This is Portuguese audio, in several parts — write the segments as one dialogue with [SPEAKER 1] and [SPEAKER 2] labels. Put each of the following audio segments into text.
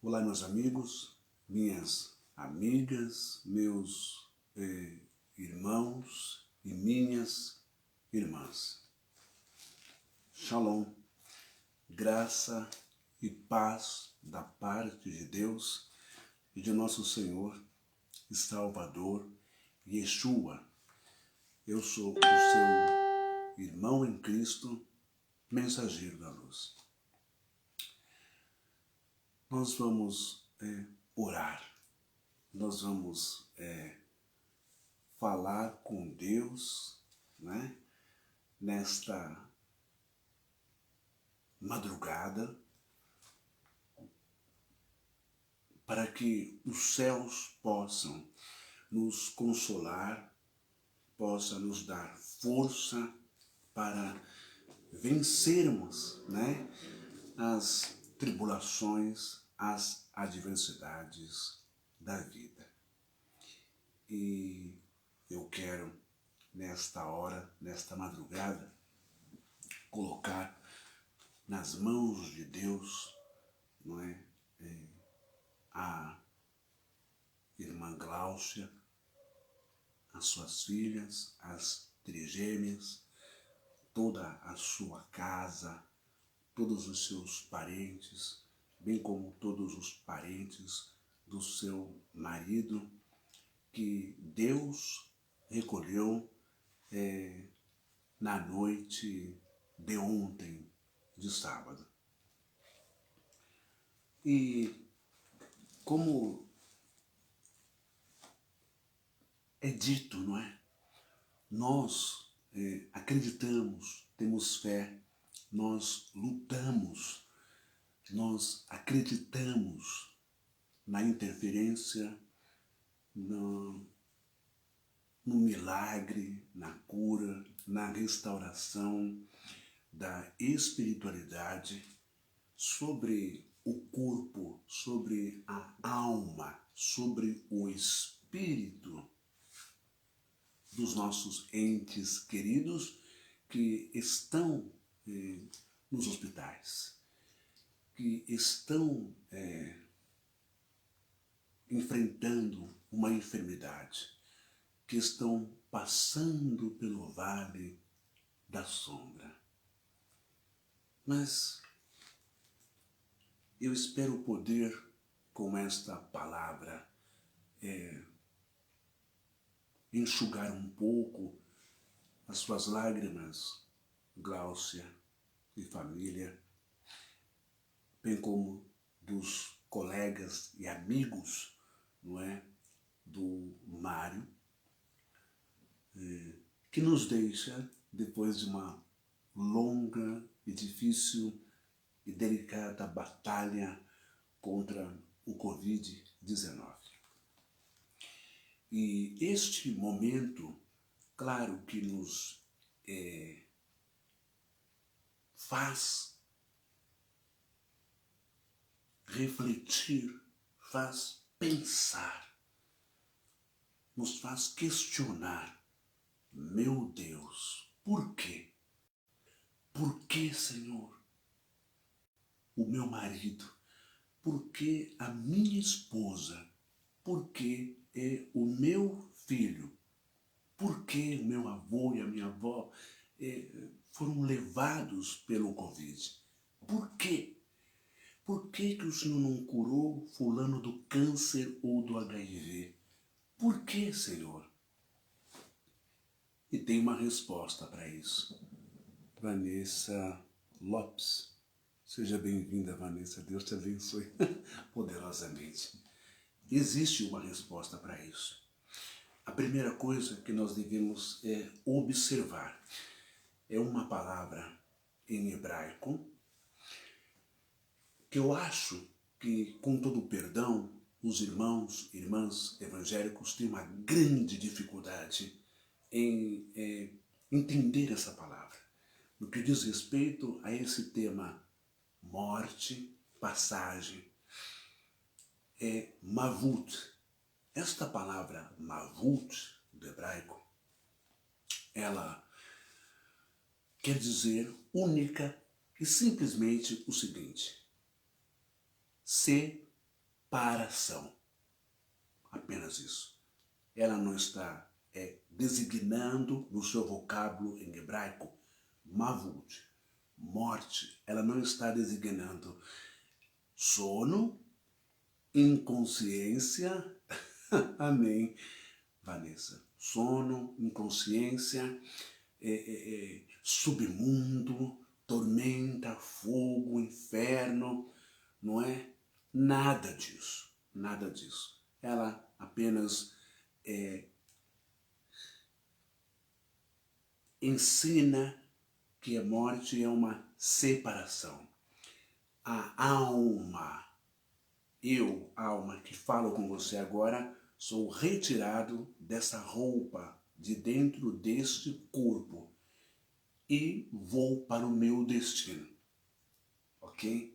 [SPEAKER 1] Olá, meus amigos, minhas amigas, meus irmãos e minhas irmãs. Shalom, graça e paz da parte de Deus e de nosso Senhor e Salvador, Yeshua. Eu sou o seu irmão em Cristo, mensageiro da luz. Nós vamos orar, nós vamos falar com Deus, né, nesta madrugada, para que os céus possam nos consolar, possa nos dar força para vencermos, né, as tribulações, as adversidades da vida. E eu quero, nesta hora, nesta madrugada, colocar nas mãos de Deus, não é, a irmã Gláucia, as suas filhas, as trigêmeas, toda a sua casa, todos os seus parentes, bem como todos os parentes do seu marido, que Deus recolheu na noite de ontem, de sábado. E como é dito, não é? Nós acreditamos, temos fé, nós lutamos, nós acreditamos na interferência, no milagre, na cura, na restauração da espiritualidade sobre o corpo, sobre a alma, sobre o espírito dos nossos entes queridos que estão nos hospitais, que estão enfrentando uma enfermidade, que estão passando pelo vale da sombra. Mas eu espero poder, com esta palavra, enxugar um pouco as suas lágrimas, Gláucia e família, bem como dos colegas e amigos, não é, do Mário, que nos deixa depois de uma longa e difícil e delicada batalha contra o Covid-19. E este momento, claro que nos faz refletir, faz pensar, nos faz questionar. Meu Deus, por quê? Por que, Senhor, o meu marido? Por que a minha esposa? Por que o meu filho? Por que o meu avô e a minha avó foram levados pelo Covid? Por quê? Por que o Senhor não curou fulano do câncer ou do HIV? Por que, Senhor? E tem uma resposta para isso. Vanessa Lopes. Seja bem-vinda, Vanessa. Deus te abençoe poderosamente. Existe uma resposta para isso. A primeira coisa que nós devemos observar é uma palavra em hebraico que eu acho que, com todo o perdão, os irmãos e irmãs evangélicos têm uma grande dificuldade em entender essa palavra. No que diz respeito a esse tema morte, passagem, é mavut. Esta palavra mavut, do hebraico, ela quer dizer única e simplesmente o seguinte: ser separação. Apenas isso. Ela não está designando no seu vocábulo em hebraico mavut, morte. Ela não está designando sono, inconsciência. Amém, Vanessa. Sono, inconsciência, submundo, tormenta, fogo, inferno, não é? Nada disso, nada disso. Ela apenas ensina que a morte é uma separação. A alma, eu, alma, que falo com você agora, sou retirado dessa roupa de dentro deste corpo e vou para o meu destino, ok?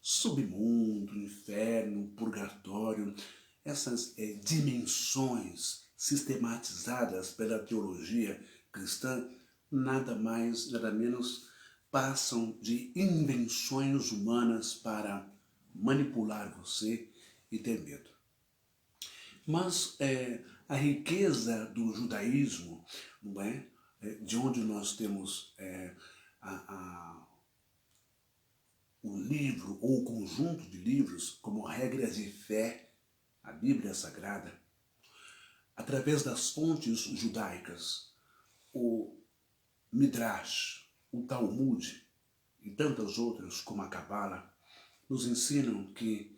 [SPEAKER 1] Submundo, inferno, purgatório, essas dimensões sistematizadas pela teologia cristã, nada mais, nada menos, passam de invenções humanas para manipular você e ter medo. Mas a riqueza do judaísmo, não é? De onde nós temos o livro ou o conjunto de livros como regras de fé, a Bíblia Sagrada, através das fontes judaicas, o Midrash, o Talmud e tantas outras como a Cabala, nos ensinam que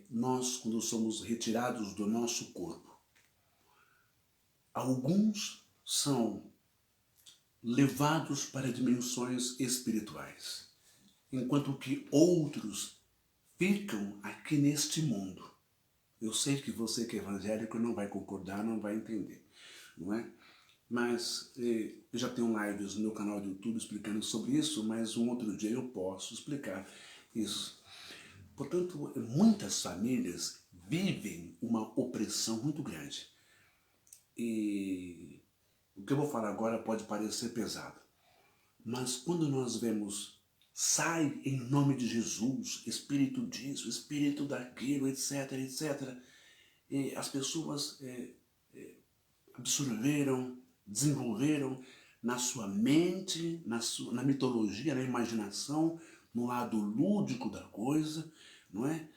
[SPEAKER 1] nós, quando somos retirados do nosso corpo, alguns são levados para dimensões espirituais, enquanto que outros ficam aqui neste mundo. Eu sei que você que é evangélico não vai concordar, não vai entender, não é? Mas eu já tenho lives no meu canal do YouTube explicando sobre isso, mas um outro dia eu posso explicar isso. Portanto, muitas famílias vivem uma opressão muito grande. E o que eu vou falar agora pode parecer pesado, mas quando nós vemos sai em nome de Jesus, espírito disso, espírito daquilo, etc, etc, e as pessoas absorveram, desenvolveram na sua mente, na mitologia, na imaginação, no lado lúdico da coisa, não é?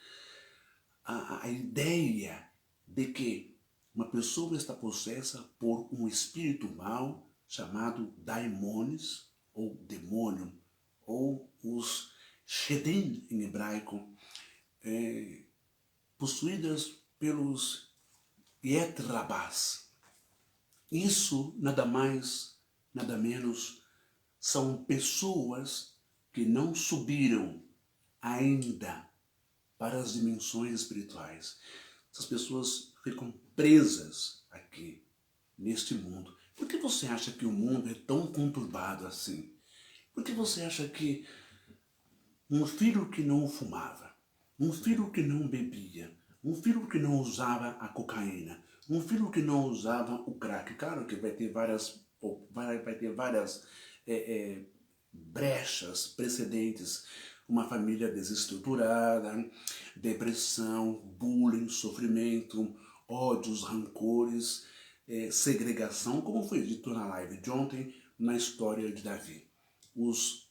[SPEAKER 1] A ideia de que uma pessoa está possessa por um espírito mau chamado daimones, ou demônio, ou os shedim em hebraico, possuídas pelos yetrabás. Isso nada mais, nada menos, são pessoas que não subiram ainda para as dimensões espirituais. Essas pessoas ficam presas aqui, neste mundo. Por que você acha que o mundo é tão conturbado assim? Por que você acha que um filho que não fumava, um filho que não bebia, um filho que não usava a cocaína, um filho que não usava o crack, claro que vai ter várias brechas precedentes, uma família desestruturada, depressão, bullying, sofrimento, ódios, rancores, segregação, como foi dito na live de ontem, na história de Davi. Os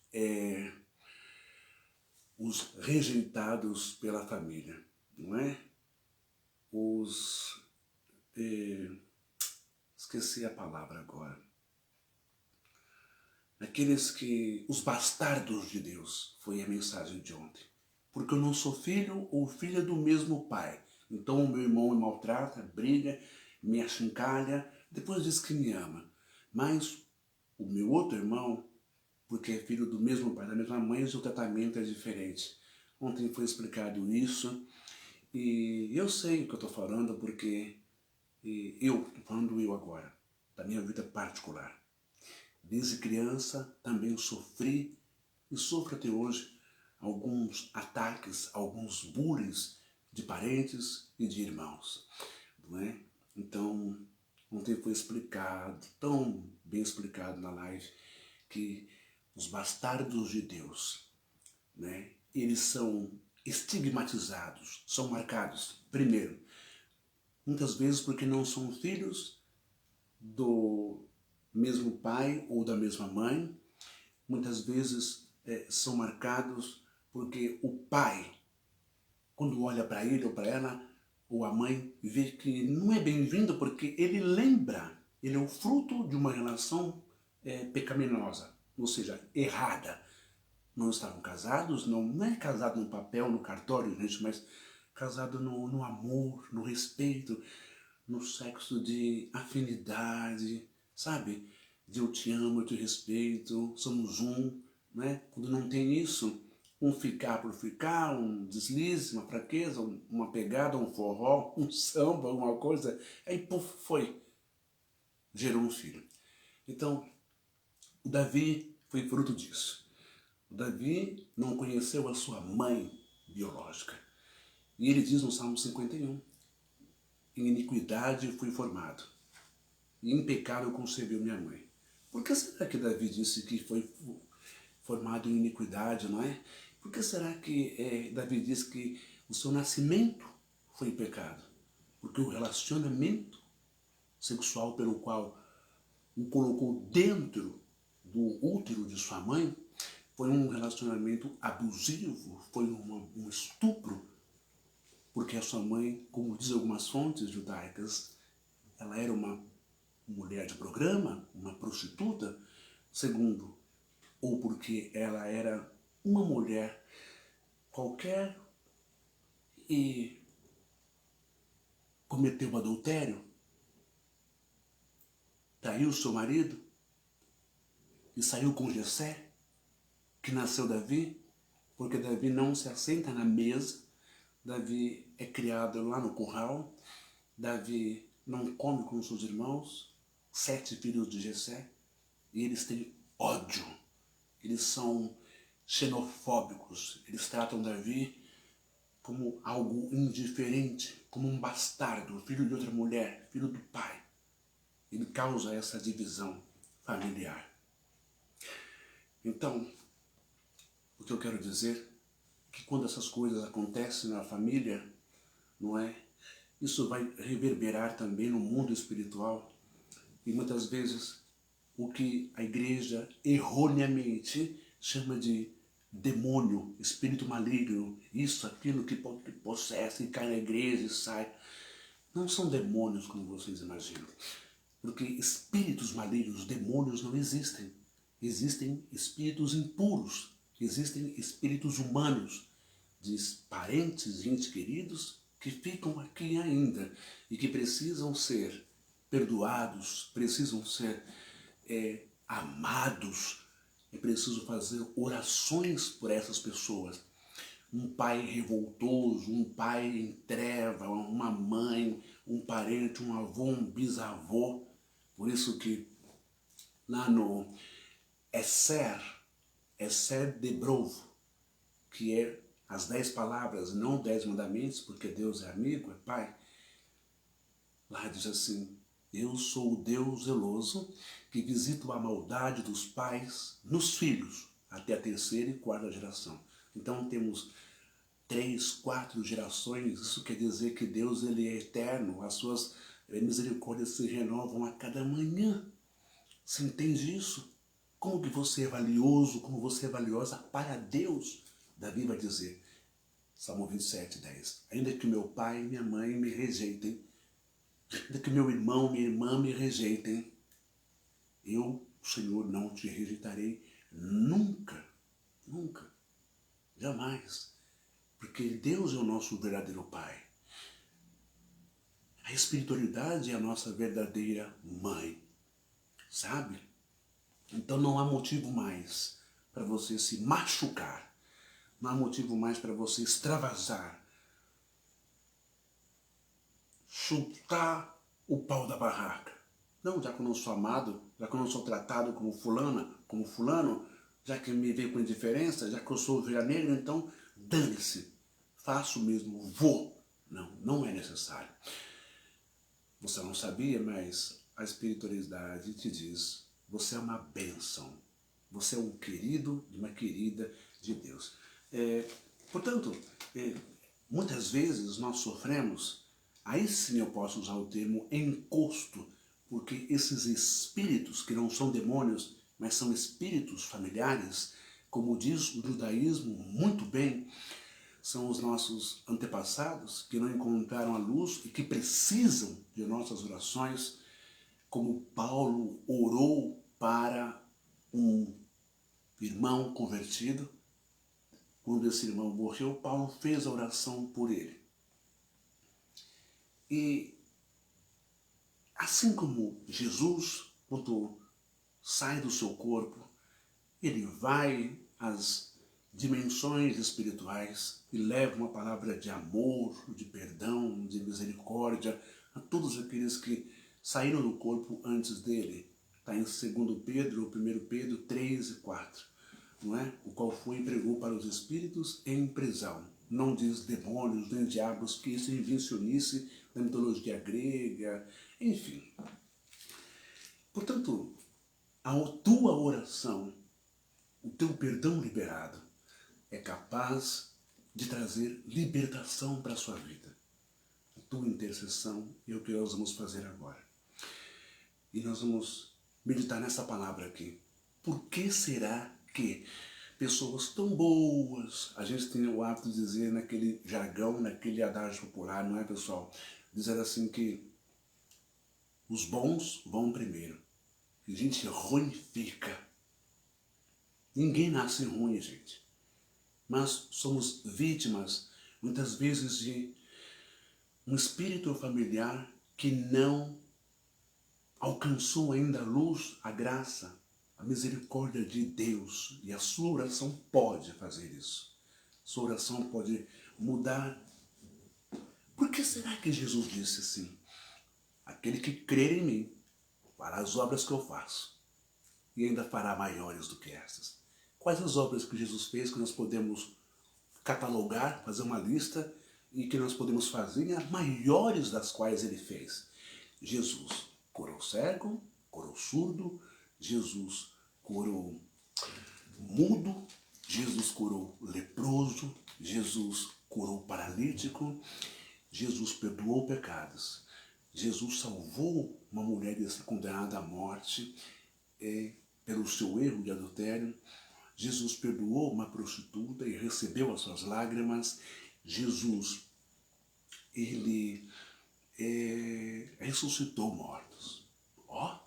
[SPEAKER 1] rejeitados pela família, não é? Esqueci a palavra agora. Os bastardos de Deus, foi a mensagem de ontem. Porque eu não sou filho ou filha do mesmo pai. Então o meu irmão me maltrata, briga, me achincalha, depois diz que me ama. Mas o meu outro irmão, porque é filho do mesmo pai, da mesma mãe, o tratamento é diferente. Ontem foi explicado isso e eu sei o que eu estou falando porque estou falando eu agora, da minha vida particular. Desde criança também sofri e sofro até hoje alguns ataques, alguns bullying de parentes e de irmãos, não é? Então, ontem foi explicado, tão bem explicado na live, que os bastardos de Deus, né, eles são estigmatizados, são marcados. Primeiro, muitas vezes porque não são filhos do mesmo pai ou da mesma mãe. Muitas vezes são marcados porque o pai, quando olha para ele ou para ela, ou a mãe, vê que não é bem-vindo porque ele lembra, ele é o fruto de uma relação pecaminosa, ou seja, errada. Não estavam casados, não é casado no papel, no cartório, gente, mas casado no amor, no respeito, no sexo de afinidade, sabe? De eu te amo, eu te respeito, somos um, né? Quando não tem isso, um ficar por ficar, um deslize, uma fraqueza, uma pegada, um forró, um samba, alguma coisa, aí puf, foi, gerou um filho. Então, o Davi foi fruto disso. O Davi não conheceu a sua mãe biológica. E ele diz no Salmo 51, em iniquidade fui formado, e em pecado concebeu minha mãe. Por que será que Davi disse que foi formado em iniquidade, não é? Por que será que Davi diz que o seu nascimento foi em pecado? Porque o relacionamento sexual pelo qual o colocou dentro do útero de sua mãe foi um relacionamento abusivo, foi um estupro, porque a sua mãe, como diz algumas fontes judaicas, ela era uma mulher de programa, uma prostituta, segundo, ou porque ela era uma mulher qualquer e cometeu adultério, traiu seu marido e saiu com Jessé, que nasceu Davi, porque Davi não se assenta na mesa, Davi é criado lá no curral, Davi não come com seus irmãos, 7 filhos de Jessé, e eles têm ódio, eles são xenofóbicos, eles tratam Davi como algo indiferente, como um bastardo, filho de outra mulher, filho do pai. Ele causa essa divisão familiar. Então, o que eu quero dizer é que quando essas coisas acontecem na família, não é? Isso vai reverberar também no mundo espiritual. E muitas vezes o que a igreja erroneamente chama de demônio, espírito maligno, isso, aquilo que possesse, que cai na igreja e sai. Não são demônios como vocês imaginam. Porque espíritos malignos, demônios não existem. Existem espíritos impuros, existem espíritos humanos, de parentes e entes queridos que ficam aqui ainda e que precisam ser perdoados, precisam ser amados. É preciso fazer orações por essas pessoas. Um pai revoltoso, um pai em treva, uma mãe, um parente, um avô, um bisavô. Por isso que lá no Esser de Brovo, que é as 10 palavras, não 10 mandamentos, porque Deus é amigo, é pai, lá diz assim: eu sou o Deus zeloso que visito a maldade dos pais nos filhos, até a 3ª e 4ª geração. Então temos 3, 4 gerações, isso quer dizer que Deus ele é eterno, as suas misericórdias se renovam a cada manhã. Você entende isso? Como que você é valioso, como você é valiosa para Deus? Davi vai dizer, Salmo 27, 10. Ainda que meu pai e minha mãe me rejeitem, ainda que meu irmão, minha irmã me rejeitem, eu, Senhor, não te rejeitarei nunca, nunca, jamais. Porque Deus é o nosso verdadeiro Pai. A espiritualidade é a nossa verdadeira mãe, sabe? Então não há motivo mais para você se machucar, não há motivo mais para você extravasar, chutar o pau da barraca. Não, já que eu não sou amado, já que eu não sou tratado como fulana, como fulano, já que me vê com indiferença, já que eu sou ovelha negra, então dane-se, faço mesmo, vou. Não, não é necessário. Você não sabia, mas a espiritualidade te diz, você é uma bênção, você é um querido e uma querida de Deus. Portanto, muitas vezes nós sofremos, aí sim eu posso usar o termo encosto, porque esses espíritos, que não são demônios, mas são espíritos familiares, como diz o judaísmo muito bem, são os nossos antepassados que não encontraram a luz e que precisam de nossas orações, como Paulo orou para um irmão convertido. Quando esse irmão morreu, Paulo fez a oração por ele. E assim como Jesus, quando sai do seu corpo, ele vai às dimensões espirituais e leva uma palavra de amor, de perdão, de misericórdia a todos aqueles que saíram do corpo antes dele. Está em 2 Pedro, ou 1 Pedro 3 e 4. Não é? O qual foi e pregou para os espíritos em prisão. Não diz demônios nem diabos, que isso é invencionice da mitologia grega, enfim. Portanto, a tua oração, o teu perdão liberado, é capaz de trazer libertação para a sua vida. A tua intercessão é o que nós vamos fazer agora. E nós vamos meditar nessa palavra aqui. Por que será que pessoas tão boas, a gente tem o hábito de dizer naquele jargão, naquele adágio popular, não é, pessoal? Dizer assim que os bons vão primeiro, que gente ruim fica. Ninguém nasce ruim, gente. Mas somos vítimas, muitas vezes, de um espírito familiar que não alcançou ainda a luz, a graça, a misericórdia de Deus. E a sua oração pode fazer isso. Sua oração pode mudar. Por que será que Jesus disse assim? Aquele que crer em mim fará as obras que eu faço e ainda fará maiores do que essas. Quais as obras que Jesus fez que nós podemos catalogar, fazer uma lista e que nós podemos fazer, as maiores das quais ele fez? Jesus curou cego, curou surdo, Jesus curou mudo, Jesus curou leproso, Jesus curou paralítico, Jesus perdoou pecados, Jesus salvou uma mulher condenada à morte pelo seu erro de adultério, Jesus perdoou uma prostituta e recebeu as suas lágrimas, Jesus, ele ressuscitou mortos. Ó,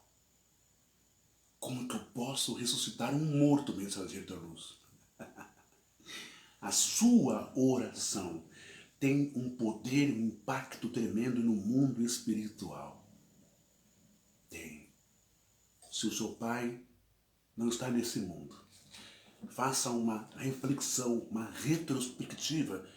[SPEAKER 1] como que eu posso ressuscitar um morto, mensageiro da luz? A sua oração tem um poder, um impacto tremendo no mundo espiritual. Tem. Se o seu pai não está nesse mundo, faça uma reflexão, uma retrospectiva,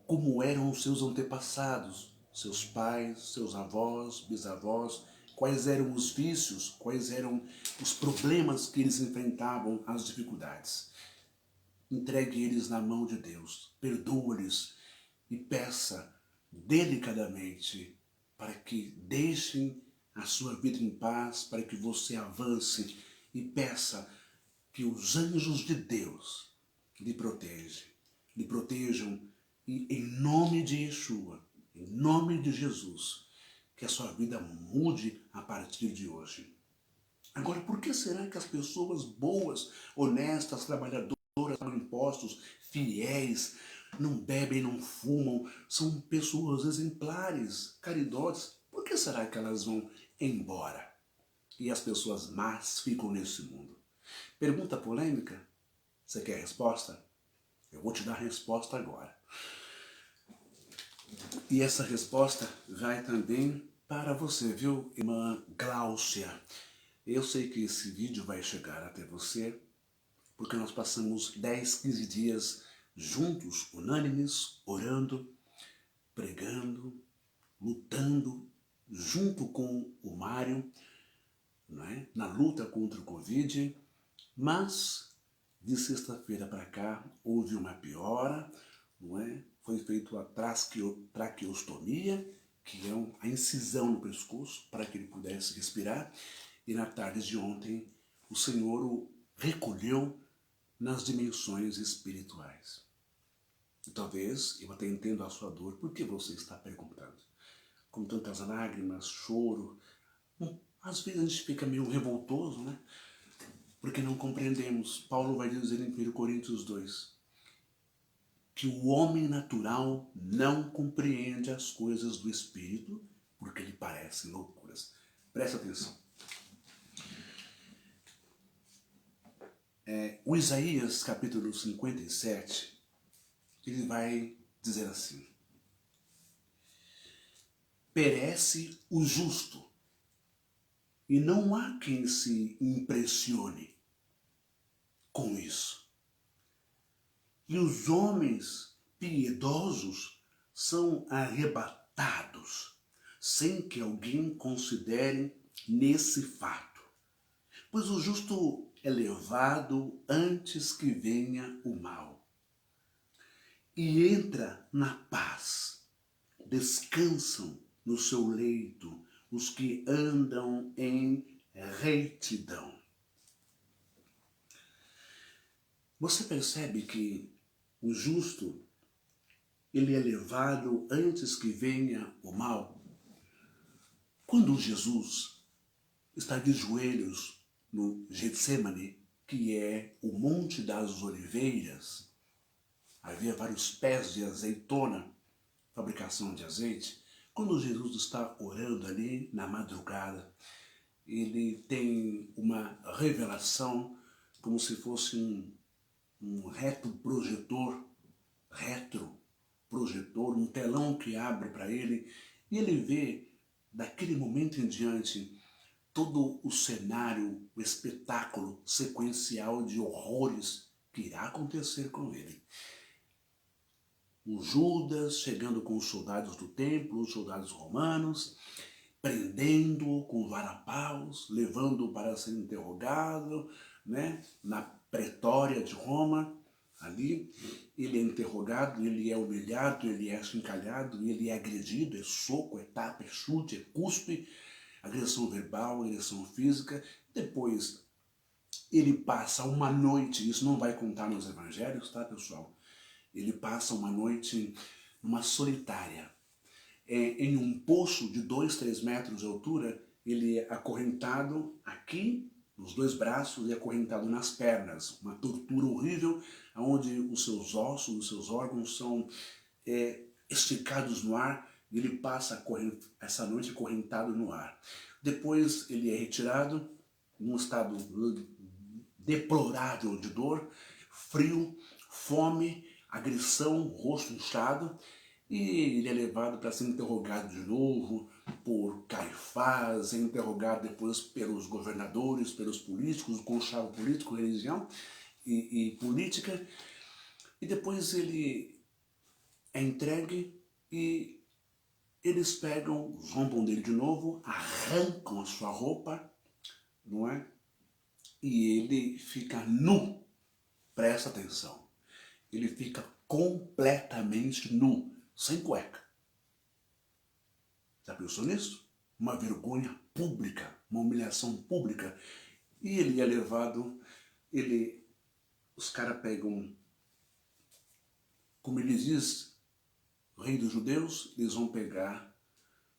[SPEAKER 1] como eram os seus antepassados, seus pais, seus avós, bisavós, quais eram os vícios, quais eram os problemas que eles enfrentavam, as dificuldades. Entregue eles na mão de Deus, perdoa-lhes e peça delicadamente para que deixem a sua vida em paz, para que você avance, e peça que os anjos de Deus lhe protejam, e em nome de Yeshua, em nome de Jesus, que a sua vida mude a partir de hoje. Agora, por que será que as pessoas boas, honestas, trabalhadoras, pagam impostos, fiéis, não bebem, não fumam, são pessoas exemplares, caridosas? Por que será que elas vão embora e as pessoas más ficam nesse mundo? Pergunta polêmica? Você quer a resposta? Eu vou te dar a resposta agora. E essa resposta vai também para você, viu, irmã Gláucia? Eu sei que esse vídeo vai chegar até você, porque nós passamos 10, 15 dias juntos, unânimes, orando, pregando, lutando, junto com o Mário, não é? Na luta contra o Covid, mas de sexta-feira para cá houve uma piora, não é? Foi feita a traqueostomia, que é a incisão no pescoço para que ele pudesse respirar, e na tarde de ontem o Senhor o recolheu nas dimensões espirituais. Talvez eu até entenda a sua dor. Por que você está perguntando? Com tantas lágrimas, choro. Às vezes a gente fica meio revoltoso, né? Porque não compreendemos. Paulo vai dizer em 1 Coríntios 2 que o homem natural não compreende as coisas do Espírito porque lhe parecem loucuras. Presta atenção. O Isaías, capítulo 57, ele vai dizer assim: perece o justo, e não há quem se impressione com isso. E os homens piedosos são arrebatados, sem que alguém considere nesse fato. Pois o justo é levado antes que venha o mal, e entra na paz. Descansam no seu leito os que andam em retidão. Você percebe que o justo, ele é levado antes que venha o mal? Quando Jesus está de joelhos no Getsemane, que é o Monte das Oliveiras, havia vários pés de azeitona, fabricação de azeite. Quando Jesus está orando ali na madrugada, ele tem uma revelação como se fosse um retroprojetor, um telão que abre para ele, e ele vê, daquele momento em diante, todo o cenário, o espetáculo sequencial de horrores que irá acontecer com ele. O Judas chegando com os soldados do templo, os soldados romanos, prendendo-o com varapaus, levando-o para ser interrogado, né, na pretória de Roma. Ali ele é interrogado, ele é humilhado, ele é achincalhado, ele é agredido, é soco, é tapa, é chute, é cuspe, agressão verbal, agressão física. Depois ele passa uma noite, isso não vai contar nos evangelhos, tá, pessoal? Ele passa uma noite numa solitária, em um poço de 2, 3 metros de altura. Ele é acorrentado aqui, nos 2 braços, e acorrentado nas pernas. Uma tortura horrível, onde os seus ossos, os seus órgãos são esticados no ar, e ele passa essa noite acorrentado no ar. Depois ele é retirado, num estado deplorável de dor, frio, fome, agressão, rosto inchado, e ele é levado para ser interrogado de novo por Caifás, é interrogado depois pelos governadores, pelos políticos, o conchavo político, religião e política, e depois ele é entregue e eles pegam, zombam dele de novo, arrancam a sua roupa, não é? E ele fica nu. Presta atenção. Ele fica completamente nu, sem cueca. Já pensou nisso? Uma vergonha pública, uma humilhação pública. E ele é levado, os caras pegam, como ele diz, rei dos judeus, eles vão pegar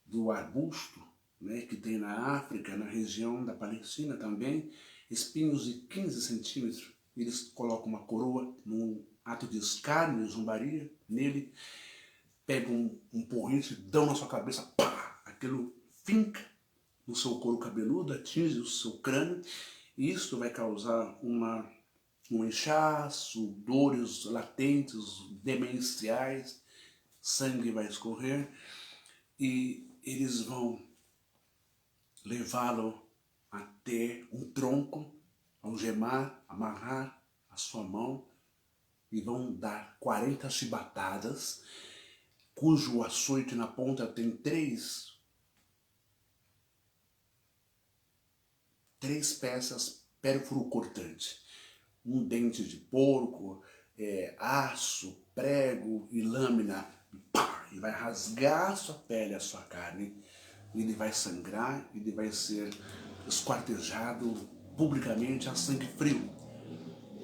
[SPEAKER 1] do arbusto, né, que tem na África, na região da Palestina também, espinhos de 15 centímetros. Eles colocam uma coroa num ato de escárnio, zombaria nele, pegam um porrete, dão na sua cabeça, pá, aquilo finca no seu couro cabeludo, atinge o seu crânio, e isso vai causar um inchaço, dores latentes, demenciais, sangue vai escorrer, e eles vão levá-lo até um tronco, algemar, amarrar a sua mão, e vão dar 40 chibatadas, cujo açoite na ponta tem três peças pérfuro-cortantes. Um dente de porco, aço, prego e lâmina. Pá, e vai rasgar a sua pele, a sua carne. Ele vai sangrar, ele vai ser esquartejado publicamente a sangue frio.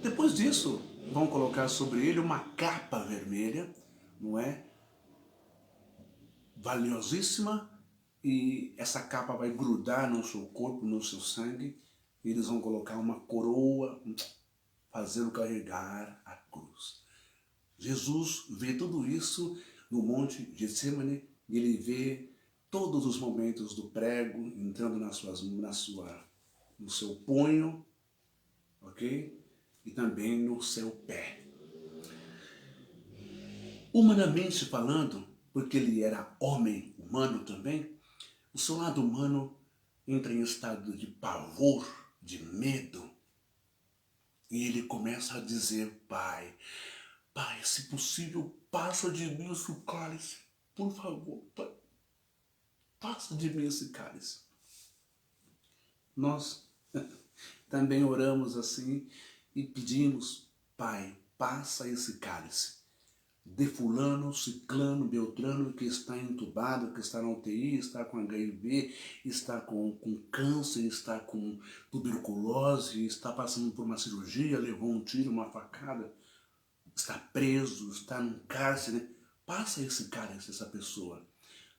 [SPEAKER 1] Depois disso, vão colocar sobre ele uma capa vermelha, não é? Valiosíssima, e essa capa vai grudar no seu corpo, no seu sangue, e eles vão colocar uma coroa, fazê-lo carregar a cruz. Jesus vê tudo isso no Monte Getsemane, e ele vê todos os momentos do prego entrando no seu punho, ok? E também no seu pé. Humanamente falando, porque ele era homem humano também, o seu lado humano entra em estado de pavor, de medo, e ele começa a dizer: Pai, Pai, se possível, passa de mim esse cálice, por favor, Pai, passa de mim esse cálice. Nós também oramos assim e pedimos: Pai, passa esse cálice de fulano, ciclano, beltrano, que está entubado, que está na UTI, está com HIV, está com câncer, está com tuberculose, está passando por uma cirurgia, levou um tiro, uma facada, está preso, está num cárcere. Passa esse cálice, essa pessoa.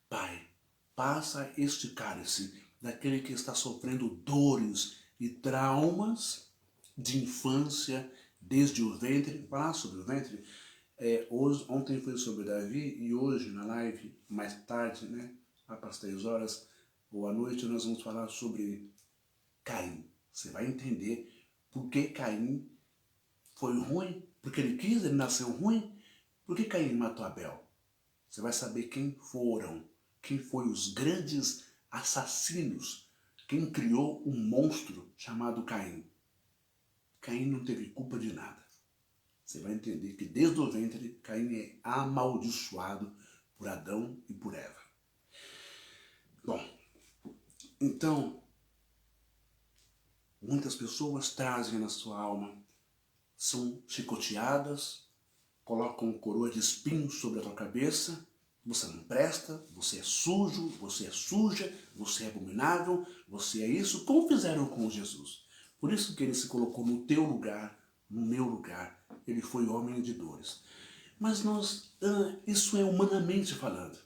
[SPEAKER 1] Pai, passa este cálice daquele que está sofrendo dores e traumas de infância, desde o ventre. Falar sobre o ventre, ontem foi sobre Davi, e hoje na live, mais tarde, né, lá para as 3 horas ou à noite, nós vamos falar sobre Caim. Você vai entender por que Caim foi ruim, porque ele quis, ele nasceu ruim. Por que Caim matou Abel? Você vai saber quem foi os grandes assassinos, quem criou um monstro chamado Caim. Caim não teve culpa de nada. Você vai entender que desde o ventre, Caim é amaldiçoado por Adão e por Eva. Bom, então, muitas pessoas trazem na sua alma, são chicoteadas, colocam coroa de espinhos sobre a tua cabeça. Você não presta, você é sujo, você é suja, você é abominável, você é isso, como fizeram com Jesus. Por isso que ele se colocou no teu lugar, no meu lugar. Ele foi homem de dores. Mas isso é humanamente falando.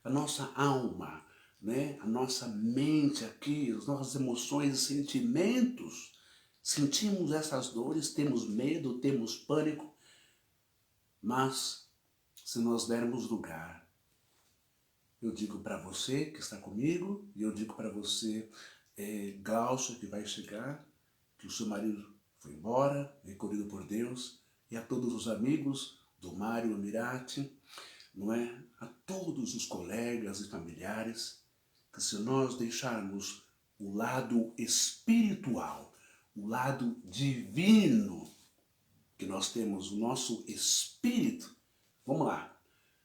[SPEAKER 1] A nossa alma, né? A nossa mente aqui, as nossas emoções e sentimentos, sentimos essas dores, temos medo, temos pânico, mas se nós dermos lugar, eu digo para você que está comigo, e eu digo para você, Glaucio, que vai chegar, que o seu marido foi embora, recolhido por Deus, e a todos os amigos do Mário Mirati, não é? A todos os colegas e familiares, que se nós deixarmos o lado espiritual, o lado divino, que nós temos o nosso espírito, vamos lá.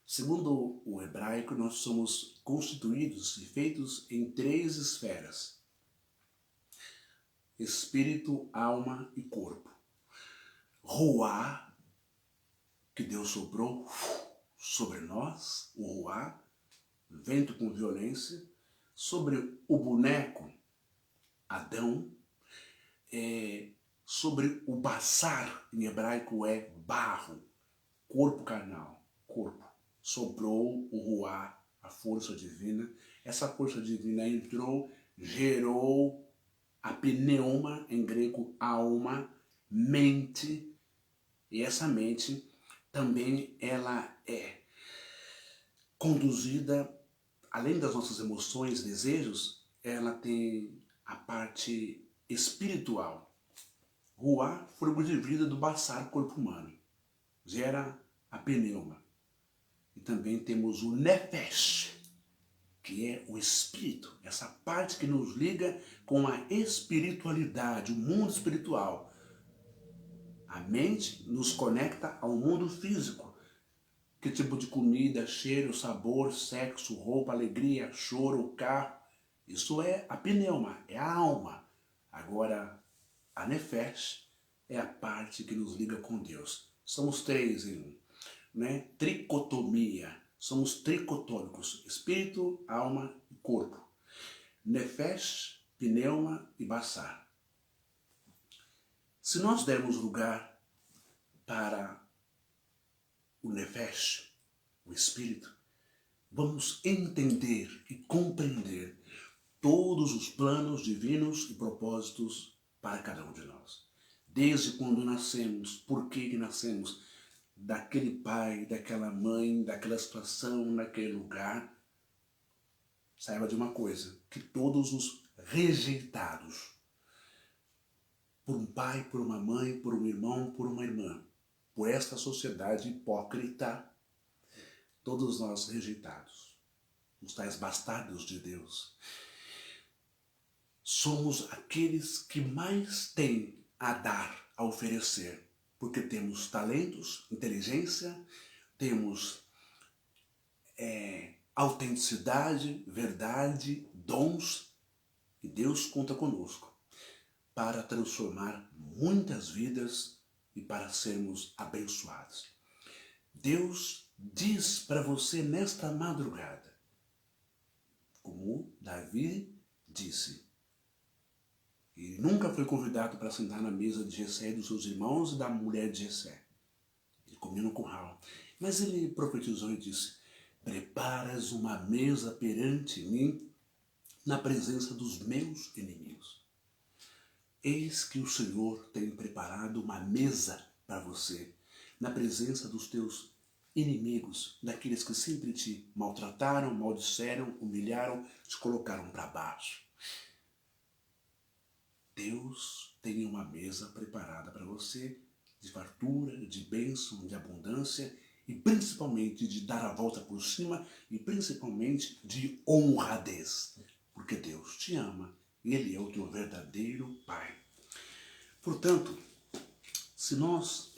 [SPEAKER 1] Segundo o hebraico, nós somos constituídos e feitos em 3 esferas: espírito, alma e corpo. Ruá, que Deus soprou sobre nós, o ruá, vento com violência, sobre o boneco, Adão, sobre o basar, em hebraico é barro, corpo carnal, corpo. Soprou o ruá, a força divina. Essa força divina entrou, gerou a pneuma, em grego alma, mente, e essa mente também ela é conduzida, além das nossas emoções, desejos, ela tem a parte espiritual. Ruá, fôlego de vida do basar, corpo humano, gera a pneuma. E também temos o nefesh, que é o espírito, essa parte que nos liga com a espiritualidade, o mundo espiritual. A mente nos conecta ao mundo físico. Que tipo de comida, cheiro, sabor, sexo, roupa, alegria, choro, carro. Isso é a pneuma, é a alma. Agora, a nefesh é a parte que nos liga com Deus. Somos 3 em 1. Né? Tricotomia. Somos tricotômicos: espírito, alma e corpo. Nefesh, pneuma e basar. Se nós dermos lugar para o Nefesh, o Espírito, vamos entender e compreender todos os planos divinos e propósitos para cada um de nós. Desde quando nascemos, por que nascemos, daquele pai, daquela mãe, daquela situação, naquele lugar. Saiba de uma coisa, que todos os rejeitados por um pai, por uma mãe, por um irmão, por uma irmã, por esta sociedade hipócrita, todos nós rejeitados, os tais bastardos de Deus, somos aqueles que mais têm a dar, a oferecer, porque temos talentos, inteligência, temos autenticidade, verdade, dons, e Deus conta conosco para transformar muitas vidas e para sermos abençoados. Deus diz para você nesta madrugada, como Davi disse, e nunca foi convidado para sentar na mesa de Jessé e dos seus irmãos e da mulher de Jessé. Ele comia no curral. Mas ele profetizou e disse, preparas uma mesa perante mim na presença dos meus inimigos. Eis que o Senhor tem preparado uma mesa para você, na presença dos teus inimigos, daqueles que sempre te maltrataram, maldisseram, humilharam, te colocaram para baixo. Deus tem uma mesa preparada para você, de fartura, de bênção, de abundância e principalmente de dar a volta por cima e principalmente de honradez, porque Deus te ama e Ele é o teu verdadeiro Pai. Portanto, se nós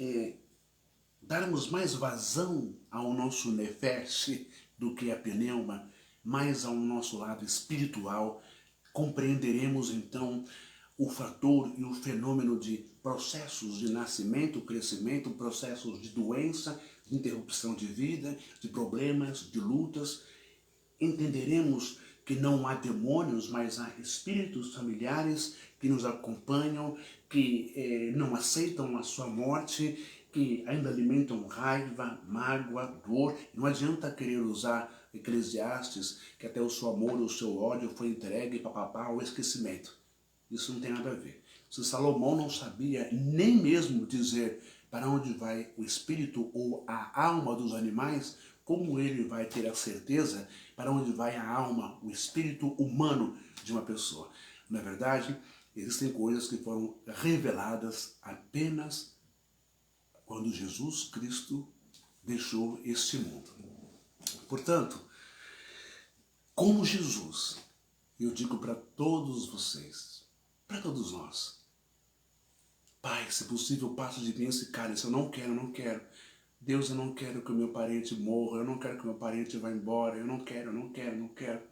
[SPEAKER 1] darmos mais vazão ao nosso nefesh do que a pneuma, mais ao nosso lado espiritual, compreenderemos então o fator e o fenômeno de processos de nascimento, crescimento, processos de doença, de interrupção de vida, de problemas, de lutas. Entenderemos que não há demônios, mas há espíritos familiares que nos acompanham, que não aceitam a sua morte, que ainda alimentam raiva, mágoa, dor. Não adianta querer usar Eclesiastes, que até o seu amor, o seu ódio foi entregue ao esquecimento. Isso não tem nada a ver. Se Salomão não sabia nem mesmo dizer para onde vai o espírito ou a alma dos animais, como ele vai ter a certeza para onde vai a alma, o espírito humano de uma pessoa? Na verdade, existem coisas que foram reveladas apenas quando Jesus Cristo deixou este mundo. Portanto, como Jesus, eu digo para todos vocês, para todos nós, Pai, se possível, passa de mim esse cálice. Eu não quero, eu não quero. Deus, eu não quero que o meu parente morra. Eu não quero que o meu parente vá embora. Eu não quero, eu não quero, eu não quero.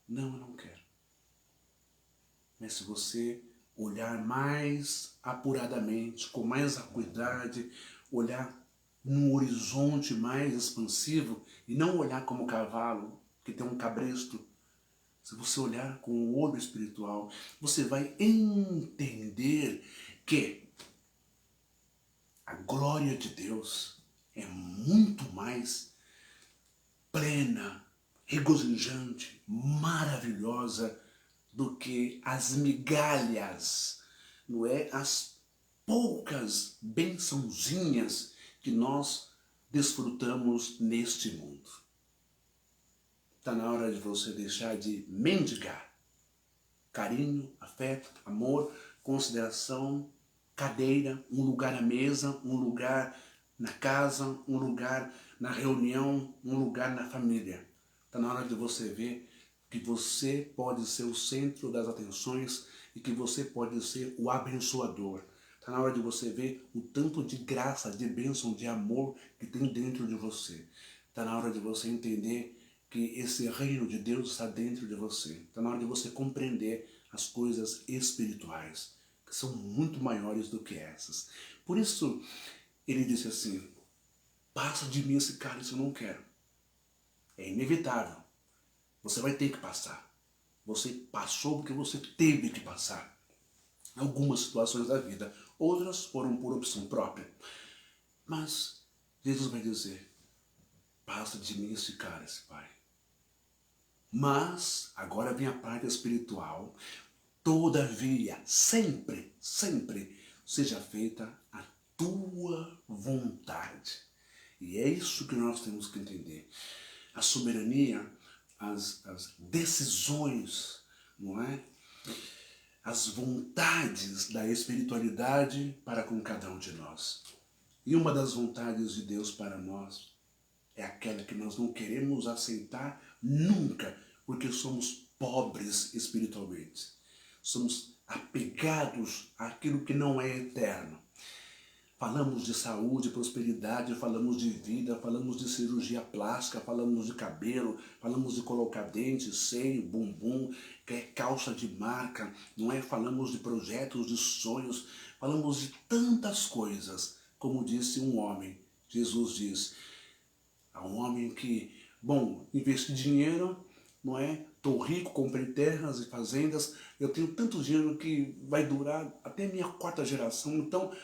[SPEAKER 1] Não, eu não quero. Mas se você olhar mais apuradamente, com mais acuidade, olhar num horizonte mais expansivo e não olhar como cavalo que tem um cabresto, se você olhar com o olho espiritual, você vai entender que a glória de Deus é muito mais plena, regozijante, maravilhosa do que as migalhas, não é? As poucas bençãozinhas que nós desfrutamos neste mundo. Está na hora de você deixar de mendigar carinho, afeto, amor, consideração, cadeira, um lugar à mesa, um lugar na casa, um lugar na reunião, um lugar na família. Está na hora de você ver que você pode ser o centro das atenções e que você pode ser o abençoador. Está na hora de você ver o tanto de graça, de bênção, de amor que tem dentro de você. Está na hora de você entender que esse reino de Deus está dentro de você. Está na hora de você compreender as coisas espirituais, que são muito maiores do que essas. Por isso, ele disse assim, passa de mim esse cálice, eu não quero. É inevitável. Você vai ter que passar. Você passou porque você teve que passar. Algumas situações da vida, outras foram por opção própria. Mas Jesus vai dizer, passa de mim esse cálice, Pai. Mas, agora vem a parte espiritual, todavia, sempre, sempre, seja feita a tua vontade. E é isso que nós temos que entender. A soberania, as decisões, não é? As vontades da espiritualidade para com cada um de nós. E uma das vontades de Deus para nós é aquela que nós não queremos aceitar nunca, porque somos pobres espiritualmente. Somos apegados àquilo que não é eterno. Falamos de saúde, prosperidade, falamos de vida, falamos de cirurgia plástica, falamos de cabelo, falamos de colocar dente, seio, bumbum, calça de marca, não é? Falamos de projetos, de sonhos, falamos de tantas coisas, como disse um homem. Jesus diz a um homem que, bom, investi dinheiro, não é? Estou rico, comprei terras e fazendas, eu tenho tanto dinheiro que vai durar até minha quarta geração, então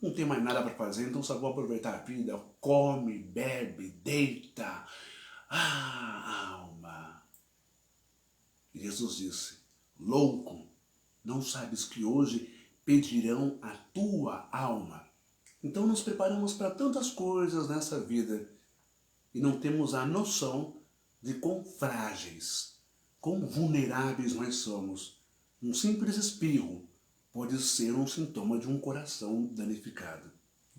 [SPEAKER 1] não tem mais nada para fazer, então só vou aproveitar a vida. Come, bebe, deita. Ah, alma. E Jesus disse, louco, não sabes que hoje pedirão a tua alma. Então nos preparamos para tantas coisas nessa vida e não temos a noção de quão frágeis, quão vulneráveis nós somos. Um simples espirro pode ser um sintoma de um coração danificado.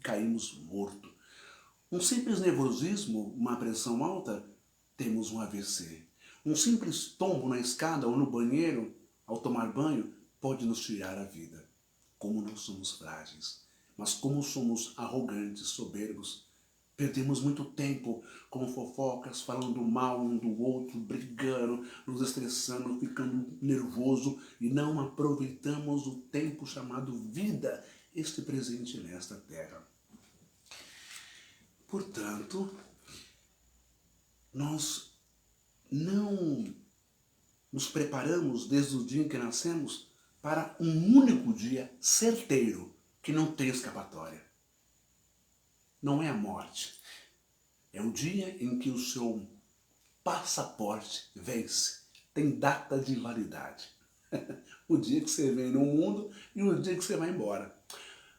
[SPEAKER 1] Caímos morto. Um simples nervosismo, uma pressão alta, temos um AVC. Um simples tombo na escada ou no banheiro, ao tomar banho, pode nos tirar a vida. Como nós somos frágeis, mas como somos arrogantes, soberbos. Perdemos muito tempo com fofocas, falando mal um do outro, brigando, nos estressando, ficando nervoso e não aproveitamos o tempo chamado vida, este presente nesta terra. Portanto, nós não nos preparamos desde o dia em que nascemos para um único dia certeiro que não tem escapatória. Não é a morte. É o dia em que o seu passaporte vence. Tem data de validade. O dia que você vem no mundo e o dia que você vai embora.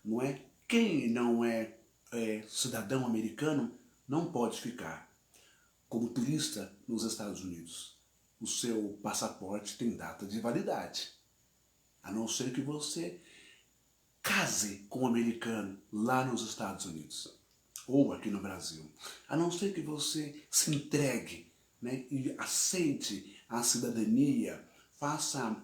[SPEAKER 1] Não é? Quem não é cidadão americano não pode ficar como turista nos Estados Unidos. O seu passaporte tem data de validade. A não ser que você case com um americano lá nos Estados Unidos ou aqui no Brasil. A não ser que você se entregue, né, e aceite a cidadania, faça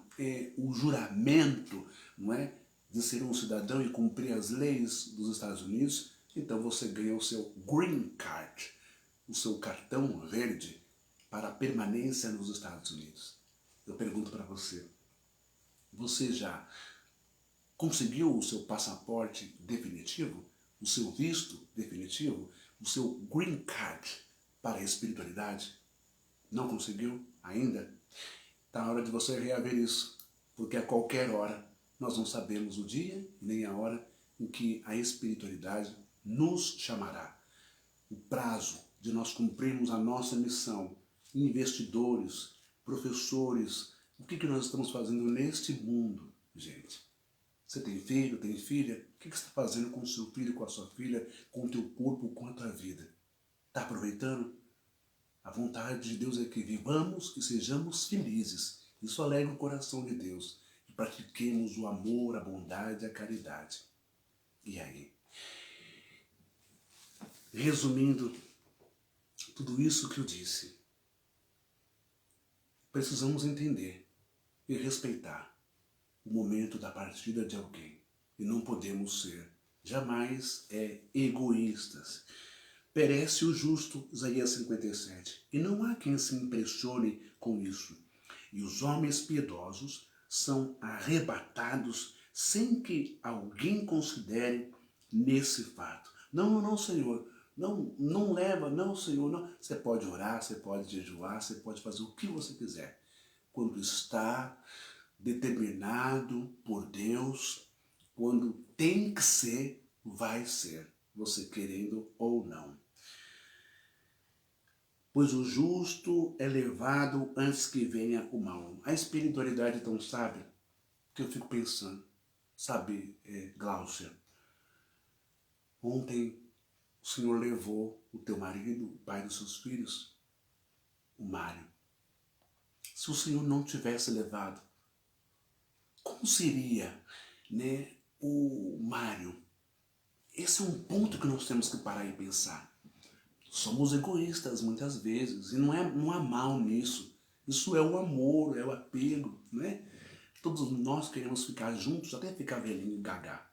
[SPEAKER 1] o juramento, não é, de ser um cidadão e cumprir as leis dos Estados Unidos, então você ganha o seu Green Card, o seu cartão verde para a permanência nos Estados Unidos. Eu pergunto para você, você já conseguiu o seu passaporte definitivo? O seu visto definitivo, o seu green card para a espiritualidade? Não conseguiu ainda? Está na hora de você reaver isso, porque a qualquer hora nós não sabemos o dia nem a hora em que a espiritualidade nos chamará. O prazo de nós cumprirmos a nossa missão, investidores, professores, o que nós estamos fazendo neste mundo, gente? Você tem filho, tem filha? O que você está fazendo com o seu filho, com a sua filha, com o teu corpo, com a tua vida? Está aproveitando? A vontade de Deus é que vivamos e sejamos felizes. Isso alegra o coração de Deus. E pratiquemos o amor, a bondade e a caridade. E aí? Resumindo tudo isso que eu disse, precisamos entender e respeitar o momento da partida de alguém. E não podemos ser jamais egoístas. Perece o justo, Isaías 57, e não há quem se impressione com isso. E os homens piedosos são arrebatados sem que alguém considere nesse fato. Não, não, Senhor, não leva, não, Senhor, não. Você pode orar, você pode jejuar, você pode fazer o que você quiser. Quando está determinado por Deus, quando tem que ser, vai ser. você querendo ou não. Pois o justo é levado antes que venha o mal. A espiritualidade é tão sábia que eu fico pensando, sabe, Gláucia, ontem o Senhor levou o teu marido, o pai dos seus filhos, o Mário. Se o Senhor não tivesse levado, como seria, né, o Mário? Esse é um ponto que nós temos que parar e pensar. Somos egoístas muitas vezes e não há mal nisso. Isso é o amor, é o apego, né? Todos nós queremos ficar juntos até ficar velhinho e gaga.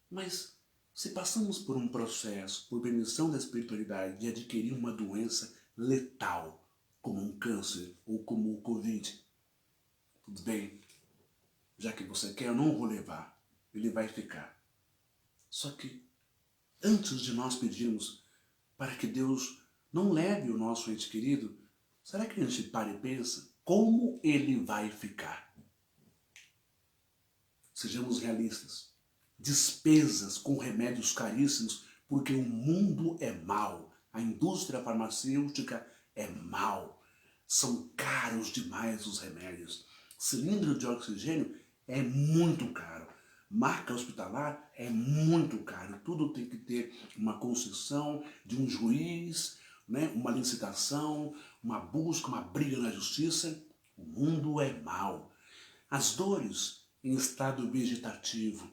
[SPEAKER 1] Mas se passamos por um processo, por permissão da espiritualidade, de adquirir uma doença letal, como um câncer ou como o Covid, tudo bem, já que você quer, eu não vou levar, ele vai ficar. Só que antes de nós pedirmos para que Deus não leve o nosso ente querido, será que a gente para e pensa como ele vai ficar? Sejamos realistas. Despesas com remédios caríssimos, porque o mundo é mau. A indústria farmacêutica é mau. São caros demais os remédios. Cilindro de oxigênio é muito caro. Marca hospitalar é muito caro. Tudo tem que ter uma concessão de um juiz, né? Uma licitação, uma busca, uma briga na justiça. O mundo é mau. As dores em estado vegetativo,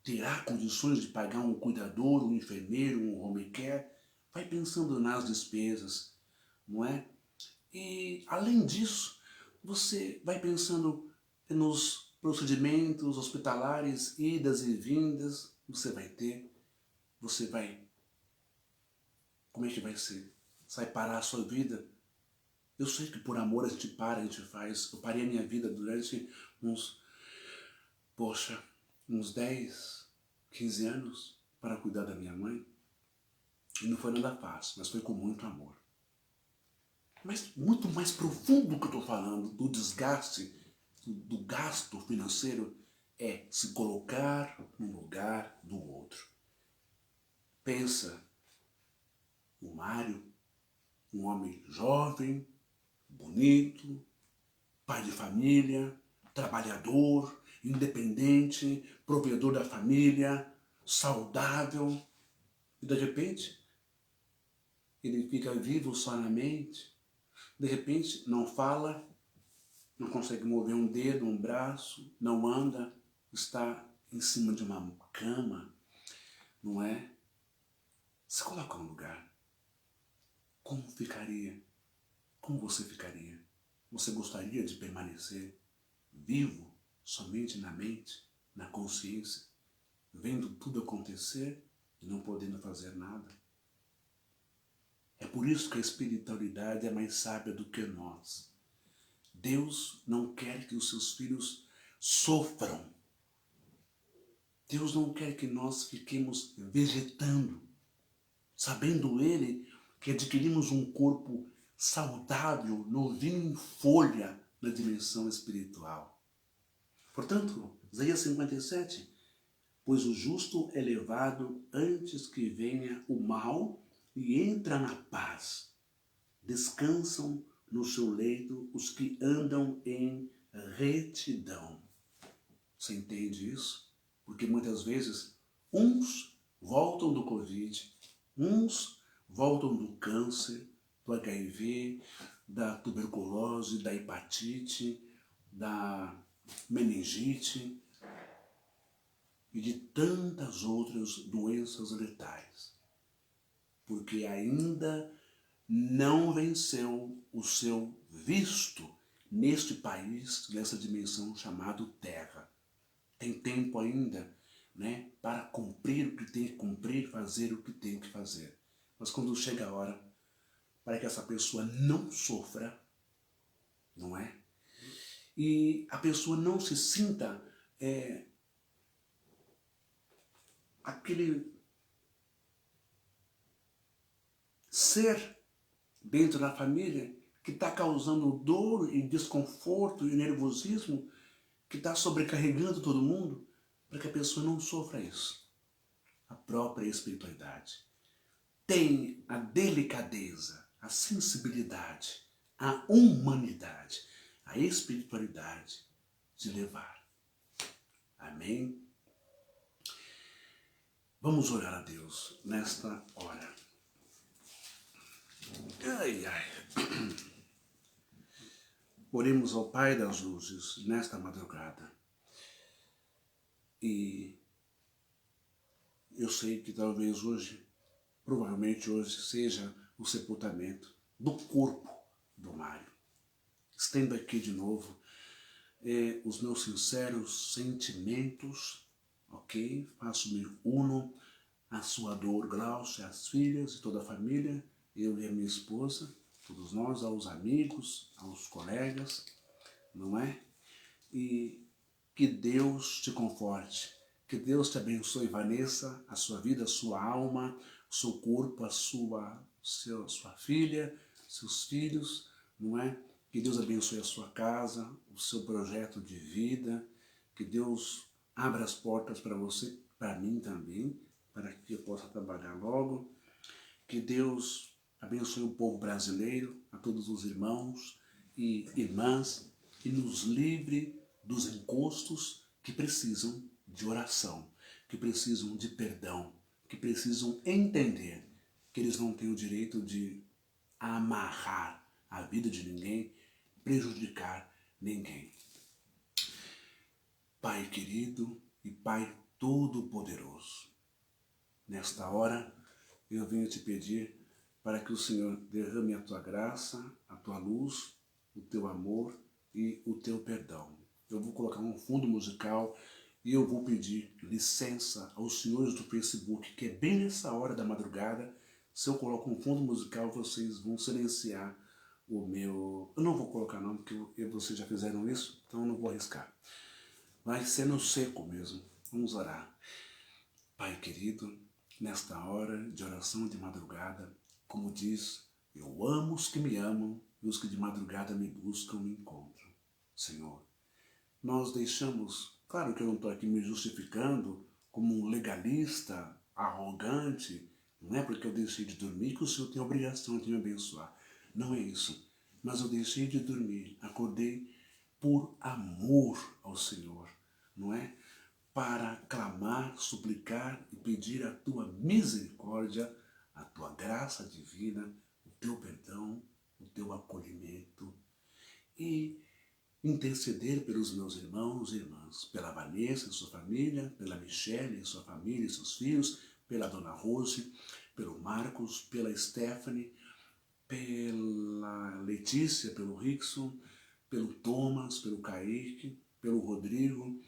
[SPEAKER 1] terá condições de pagar um cuidador, um enfermeiro, um home care? Vai pensando nas despesas, não é? E, além disso, você vai pensando nos procedimentos hospitalares, idas e vindas, você vai ter, você vai... Como é que vai ser? Você vai parar a sua vida? Eu sei que por amor a gente para, a gente faz. Eu parei a minha vida durante uns 10, 15 anos para cuidar da minha mãe. E não foi nada fácil, mas foi com muito amor. Mas muito mais profundo do que eu estou falando, do desgaste, do gasto financeiro, é se colocar no lugar do outro. Pensa, o Mário, um homem jovem, bonito, pai de família, trabalhador, independente, provedor da família, saudável, e de repente ele fica vivo só na mente, de repente não fala, não consegue mover um dedo, um braço, não anda, está em cima de uma cama, não é? Se coloca no lugar. Como ficaria? Como você ficaria? Você gostaria de permanecer vivo somente na mente, na consciência, vendo tudo acontecer e não podendo fazer nada? É por isso que a espiritualidade é mais sábia do que nós. Deus não quer que os seus filhos sofram. Deus não quer que nós fiquemos vegetando, sabendo Ele que adquirimos um corpo saudável, novinho em folha na dimensão espiritual. Portanto, Isaías 57, pois o justo é levado antes que venha o mal e entra na paz. Descansam no seu leito os que andam em retidão. Você entende isso? Porque muitas vezes uns voltam do Covid, uns voltam do câncer, do HIV, da tuberculose, da hepatite, da meningite e de tantas outras doenças letais. Porque ainda não venceu o seu visto neste país, nessa dimensão chamada Terra. Tem tempo ainda, né, para cumprir o que tem que cumprir, fazer o que tem que fazer. Mas quando chega a hora para que essa pessoa não sofra, não é? E a pessoa não se sinta aquele ser dentro da família que está causando dor e desconforto e nervosismo, que está sobrecarregando todo mundo, para que a pessoa não sofra isso. a própria espiritualidade. Tem a delicadeza, a sensibilidade, a humanidade, a espiritualidade de levar. Amém? Vamos orar a Deus nesta hora. Ai, ai. Oremos ao Pai das Luzes nesta madrugada. E eu sei que talvez hoje, provavelmente hoje, seja o sepultamento do corpo do Mário. Estendo aqui de novo os meus sinceros sentimentos, ok? Me uno à sua dor, Glaucia, às filhas e toda a família, eu e a minha esposa, todos nós, aos amigos, aos colegas, não é? E que Deus te conforte, que Deus te abençoe, Vanessa, a sua vida, a sua alma, o seu corpo, a sua filha, seus filhos, não é? Que Deus abençoe a sua casa, o seu projeto de vida, que Deus abra as portas para você, para mim também, para que eu possa trabalhar logo. Que Deus abençoe o povo brasileiro, a todos os irmãos e irmãs, e nos livre dos encostos que precisam de oração, que precisam de perdão, que precisam entender que eles não têm o direito de amarrar a vida de ninguém, prejudicar ninguém. Pai querido e Pai todo-poderoso, nesta hora eu venho te pedir para que o Senhor derrame a tua graça, a tua luz, o teu amor e o teu perdão. Eu vou colocar um fundo musical e eu vou pedir licença aos senhores do Facebook, que é bem nessa hora da madrugada. Se eu coloco um fundo musical, vocês vão silenciar o meu... Eu não vou colocar não, porque vocês já fizeram isso, então eu não vou arriscar. Vai ser no seco mesmo. Vamos orar. Pai querido, nesta hora de oração de madrugada, como diz, eu amo os que me amam e os que de madrugada me buscam me encontram. Senhor, nós deixamos, claro que eu não estou aqui me justificando como um legalista, arrogante, não é porque eu deixei de dormir que o Senhor tem a obrigação de me abençoar. Não é isso. Mas eu deixei de dormir, acordei por amor ao Senhor, não é? Para clamar, suplicar e pedir a tua misericórdia, a tua graça divina, o teu perdão, o teu acolhimento e interceder pelos meus irmãos e irmãs, pela Vanessa e sua família, pela Michele e sua família e seus filhos, pela Dona Rose, pelo Marcos, pela Stephanie, pela Letícia, pelo Rickson, pelo Thomas, pelo Kaique, pelo Rodrigo,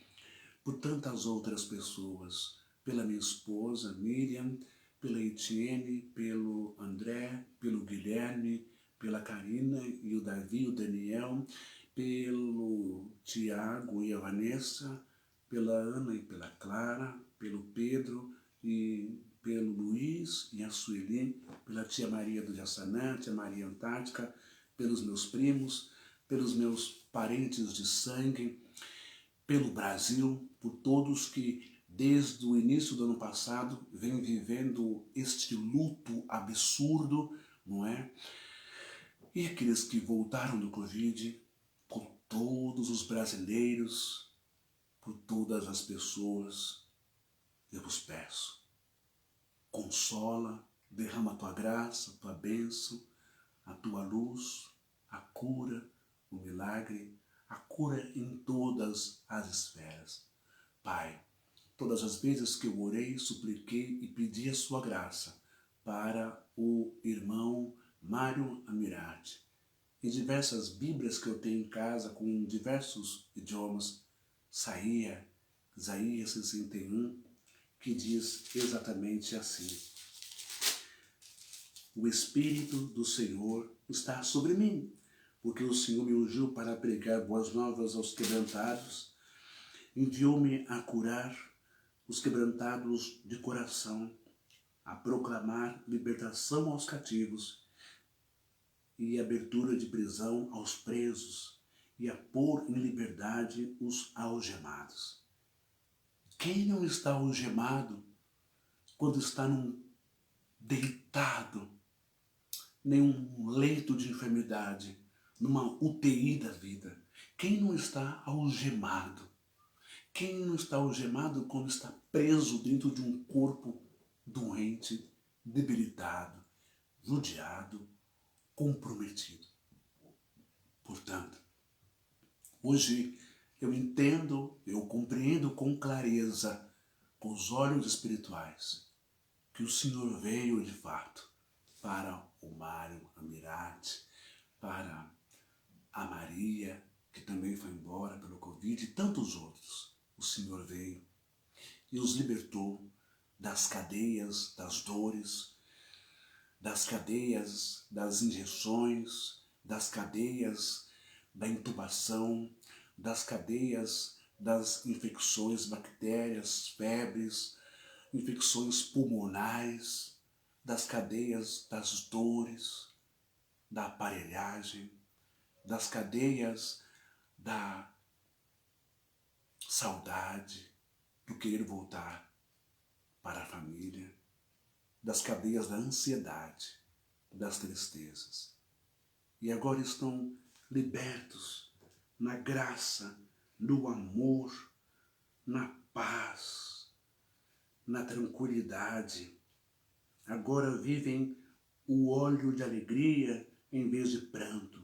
[SPEAKER 1] por tantas outras pessoas, pela minha esposa Miriam, pela Etienne, pelo André, pelo Guilherme, pela Karina e o Davi, o Daniel, pelo Tiago e a Vanessa, pela Ana e pela Clara, pelo Pedro e pelo Luiz e a Sueli, pela tia Maria do Jaçanã, tia Maria Antártica, pelos meus primos, pelos meus parentes de sangue, pelo Brasil, por todos que desde o início do ano passado vêm vivendo este luto absurdo, não é? E aqueles que voltaram do Covid, por todos os brasileiros, por todas as pessoas, eu vos peço, consola, derrama a tua graça, a tua bênção, a tua luz, a cura, o milagre, a cura em todas as esferas. Pai, todas as vezes que eu orei, supliquei e pedi a sua graça para o irmão Mário Amirati, em diversas bíblias que eu tenho em casa com diversos idiomas, saía Isaías 61, que diz exatamente assim: o Espírito do Senhor está sobre mim, porque o Senhor me ungiu para pregar boas novas aos quebrantados, enviou-me a curar os quebrantados de coração, a proclamar libertação aos cativos e abertura de prisão aos presos e a pôr em liberdade os algemados. Quem não está algemado quando está deitado em um leito de enfermidade, numa UTI da vida? Quem não está algemado? Quem não está algemado quando está preso dentro de um corpo doente, debilitado, judiado, comprometido? Portanto, hoje eu entendo, eu compreendo com clareza, com os olhos espirituais, que o Senhor veio de fato para o Mário Amirati, para a Maria, que também foi embora pelo Covid, e tantos outros. O Senhor veio e os libertou das cadeias, das dores, das cadeias das injeções, das cadeias da intubação, das cadeias das infecções, bactérias, febres, infecções pulmonares, das cadeias das dores, da aparelhagem, das cadeias da saudade, do querer voltar para a família, das cadeias da ansiedade, das tristezas. E agora estão libertos na graça, no amor, na paz, na tranquilidade. Agora vivem o óleo de alegria em vez de pranto,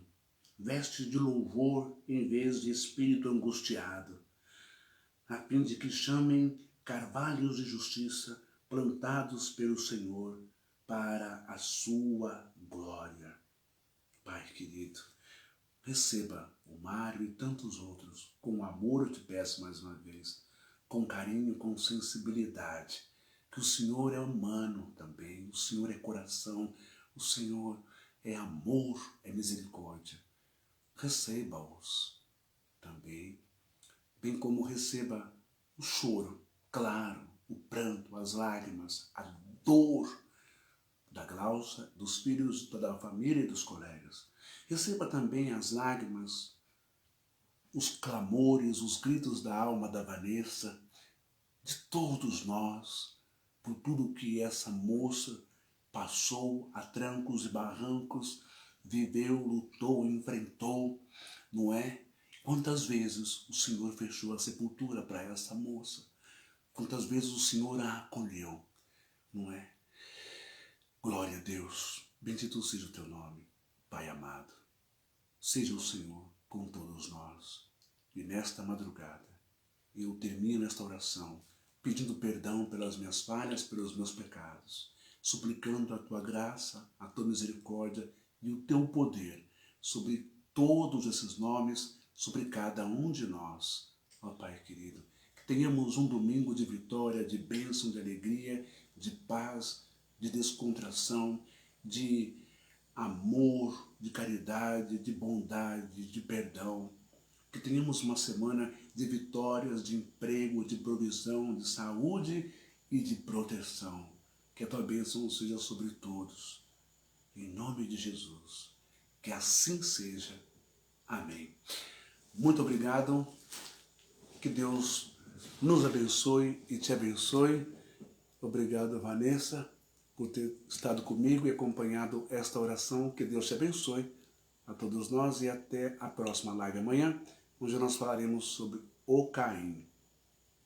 [SPEAKER 1] vestes de louvor em vez de espírito angustiado, a fim de que chamem carvalhos de justiça plantados pelo Senhor para a sua glória. Pai querido, receba o Mário e tantos outros com amor, eu te peço mais uma vez, com carinho, com sensibilidade, que o Senhor é humano também, o Senhor é coração, o Senhor é amor, é misericórdia. Receba-os também, bem como receba o choro, claro, o pranto, as lágrimas, a dor da Glaucia, dos filhos, de toda a família e dos colegas. Receba também as lágrimas, os clamores, os gritos da alma da Vanessa, de todos nós, por tudo que essa moça passou a trancos e barrancos, viveu, lutou, enfrentou, não é? Quantas vezes o Senhor fechou a sepultura para essa moça? Quantas vezes o Senhor a acolheu, não é? Glória a Deus, bendito seja o teu nome, Pai amado. Seja o Senhor com todos nós. E nesta madrugada, eu termino esta oração pedindo perdão pelas minhas falhas, pelos meus pecados, suplicando a tua graça, a tua misericórdia e o teu poder sobre todos esses nomes, sobre cada um de nós. Ó Pai querido, que tenhamos um domingo de vitória, de bênção, de alegria, de paz, de descontração, de amor, de caridade, de bondade, de perdão. Que tenhamos uma semana de vitórias, de emprego, de provisão, de saúde e de proteção. Que a tua bênção seja sobre todos. Em nome de Jesus. Que assim seja. Amém. Muito obrigado. Que Deus nos abençoe e te abençoe. Obrigado, Vanessa, por ter estado comigo e acompanhado esta oração. Que Deus te abençoe a todos nós e até a próxima live amanhã, onde nós falaremos sobre o Caim.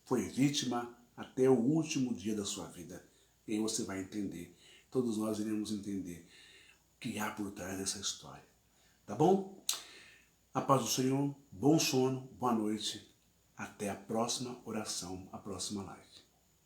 [SPEAKER 1] Foi vítima até o último dia da sua vida. E aí você vai entender, todos nós iremos entender o que há por trás dessa história. Tá bom? A paz do Senhor, bom sono, boa noite. Até a próxima oração, a próxima live.